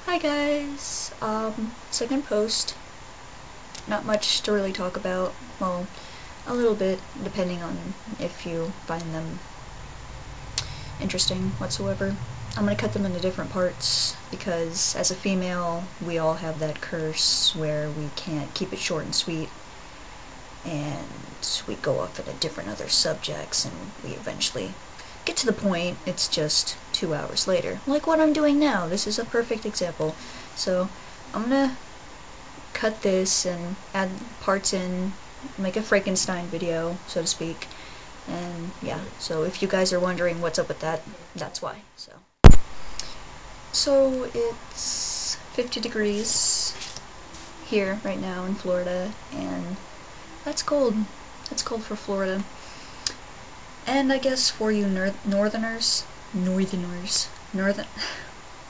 Hi guys, second post. Not much to really talk about. Well, a little bit, depending on if you find them interesting whatsoever. I'm gonna cut them into different parts because as a female, we all have that curse where we can't keep it short and sweet, and we go off into different other subjects, and we eventually get to the point. It's just 2 hours later, like what I'm doing now. This is a perfect example. So I'm gonna cut this and add parts in, make a Frankenstein video, so to speak. And yeah, so if you guys are wondering what's up with that, that's why. So it's 50 degrees here right now in Florida, and that's cold. That's cold for Florida. And I guess for you northerners, I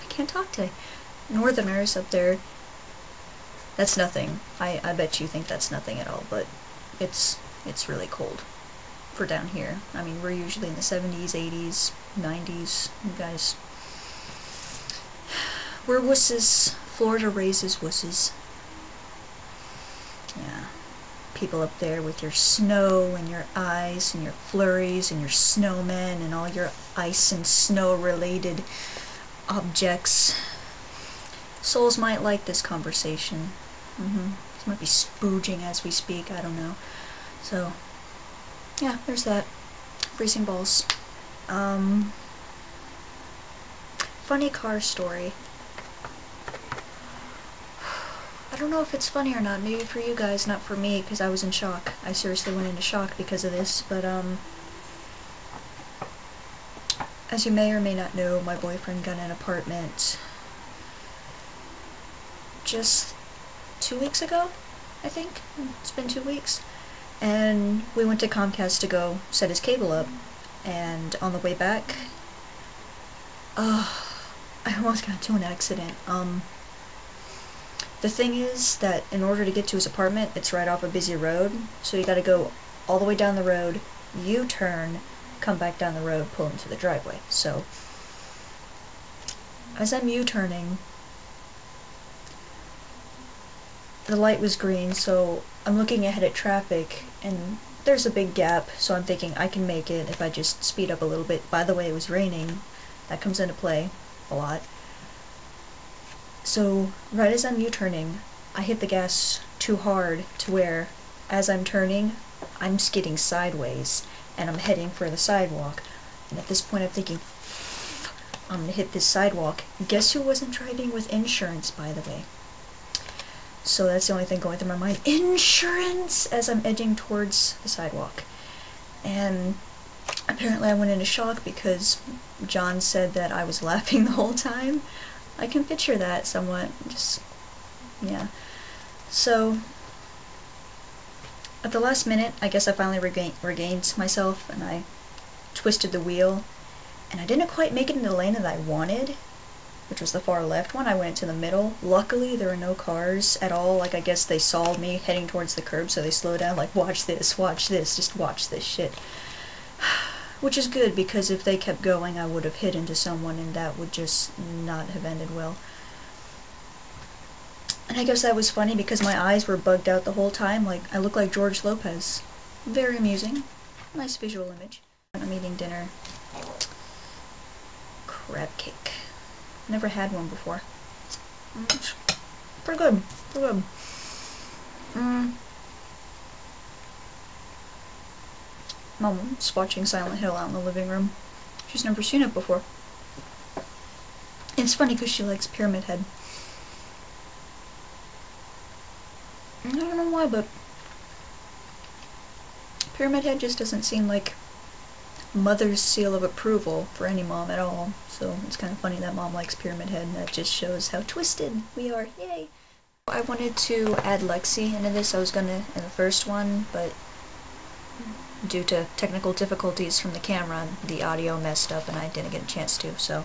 can't talk today. Northerners up there, that's nothing. I bet you think that's nothing at all, but it's really cold for down here. I mean, we're usually in the 70s, 80s, 90s, you guys. We're wusses. Florida raises wusses. Yeah. People up there with your snow and your ice and your flurries and your snowmen and all your ice and snow related objects. Souls might like this conversation. This might be spooging as we speak, I don't know. So, yeah, there's that. Freezing balls. Funny car story. I don't know if it's funny or not, maybe for you guys, not for me, because I was in shock. I seriously went into shock because of this, but as you may or may not know, my boyfriend got an apartment just 2 weeks ago, I think. It's been 2 weeks. And we went to Comcast to go set his cable up, and on the way back, I almost got into an accident. The thing is that in order to get to his apartment, it's right off a busy road, so you gotta go all the way down the road, U-turn, come back down the road, pull into the driveway. So, as I'm U-turning, the light was green, so I'm looking ahead at traffic, and there's a big gap, so I'm thinking I can make it if I just speed up a little bit. By the way, it was raining. That comes into play a lot. So, right as I'm U-turning, I hit the gas too hard to where, as I'm turning, I'm skidding sideways, and I'm heading for the sidewalk. And at this point I'm thinking, I'm gonna hit this sidewalk. Guess who wasn't driving with insurance, by the way? So that's the only thing going through my mind. Insurance! As I'm edging towards the sidewalk. And apparently I went into shock because John said that I was laughing the whole time. I can picture that somewhat, yeah. So, at the last minute, I guess I finally regained myself, and I twisted the wheel, and I didn't quite make it in the lane that I wanted, which was the far left one. I went to the middle. Luckily, there were no cars at all. Like, I guess they saw me heading towards the curb, so they slowed down, like, watch this, just watch this shit. Which is good, because if they kept going, I would have hit into someone, and that would just not have ended well. And I guess that was funny, because my eyes were bugged out the whole time, like, I look like George Lopez. Very amusing. Nice visual image. I'm eating dinner. Crab cake. Never had one before. Pretty good. Pretty good. Mom's watching Silent Hill out in the living room. She's never seen it before. It's funny because she likes Pyramid Head. I don't know why, but Pyramid Head just doesn't seem like mother's seal of approval for any mom at all. So it's kind of funny that mom likes Pyramid Head, and that just shows how twisted we are. Yay! I wanted to add Lexi into this. I was gonna in the first one, but due to technical difficulties from the camera, the audio messed up and I didn't get a chance to, so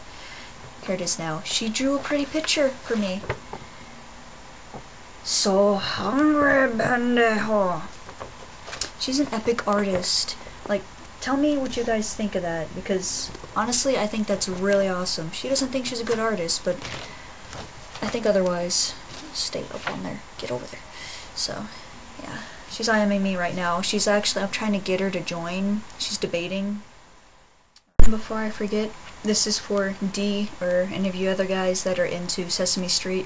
here it is now. She drew a pretty picture for me. So hungry, pendejo. She's an epic artist. Like, tell me what you guys think of that, because honestly I think that's really awesome. She doesn't think she's a good artist, but I think otherwise. Stay up on there. Get over there. So, yeah. She's IMing me right now. She's actually, I'm trying to get her to join. She's debating. And before I forget, this is for D or any of you other guys that are into Sesame Street.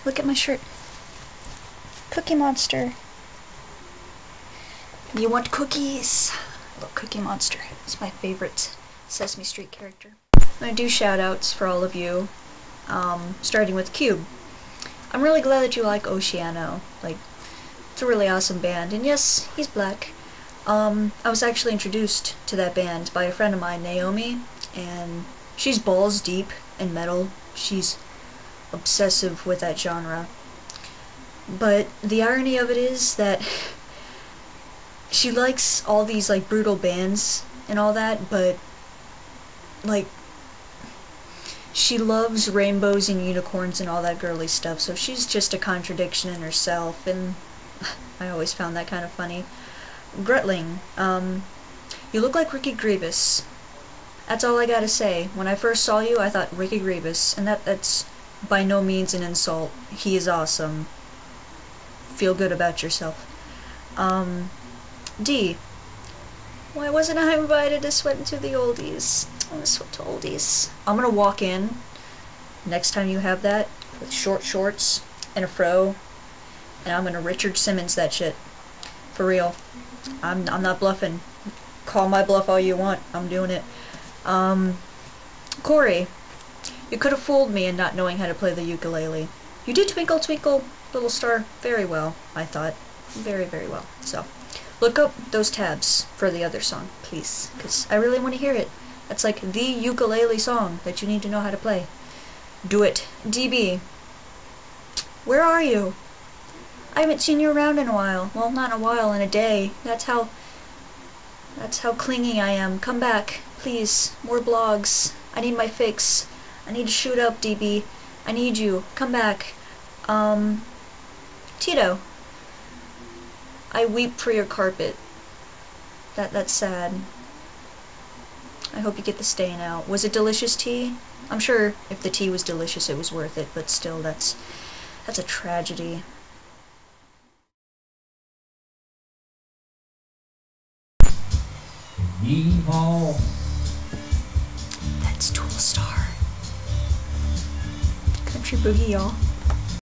Look at my shirt. Cookie Monster. You want cookies? Look, Cookie Monster. It's my favorite Sesame Street character. I'm gonna do shout outs for all of you, starting with Cube. I'm really glad that you like Oceano. Like, it's a really awesome band, and yes, he's black. I was actually introduced to that band by a friend of mine, Naomi, and she's balls deep in metal. She's obsessive with that genre. But the irony of it is that she likes all these like brutal bands and all that, but like she loves rainbows and unicorns and all that girly stuff, so she's just a contradiction in herself, and I always found that kind of funny. Grutling, you look like Ricky Grievous. That's all I gotta say. When I first saw you, I thought Ricky Grievous, and that's by no means an insult. He is awesome. Feel good about yourself. D. Why wasn't I invited to sweat into the oldies? I want to sweat to oldies. I'm gonna walk in next time you have that with short shorts and a fro, and I'm gonna Richard Simmons that shit. For real. I'm not bluffing. Call my bluff all you want. I'm doing it. Corey, you could have fooled me in not knowing how to play the ukulele. You did Twinkle Twinkle Little Star very well, I thought. Very, very well. So, look up those tabs for the other song, please, because I really want to hear it. That's like the ukulele song that you need to know how to play. Do it. DB, where are you? I haven't seen you around in a while. Well, not in a while, in a day. That's how clingy I am. Come back, please. More blogs. I need my fix. I need to shoot up, DB. I need you. Come back. Tito. I weep for your carpet. That's sad. I hope you get the stain out. Was it delicious tea? I'm sure if the tea was delicious, it was worth it, but still, that's a tragedy. Yeehaw. That's Tool Star. Country Boogie, y'all.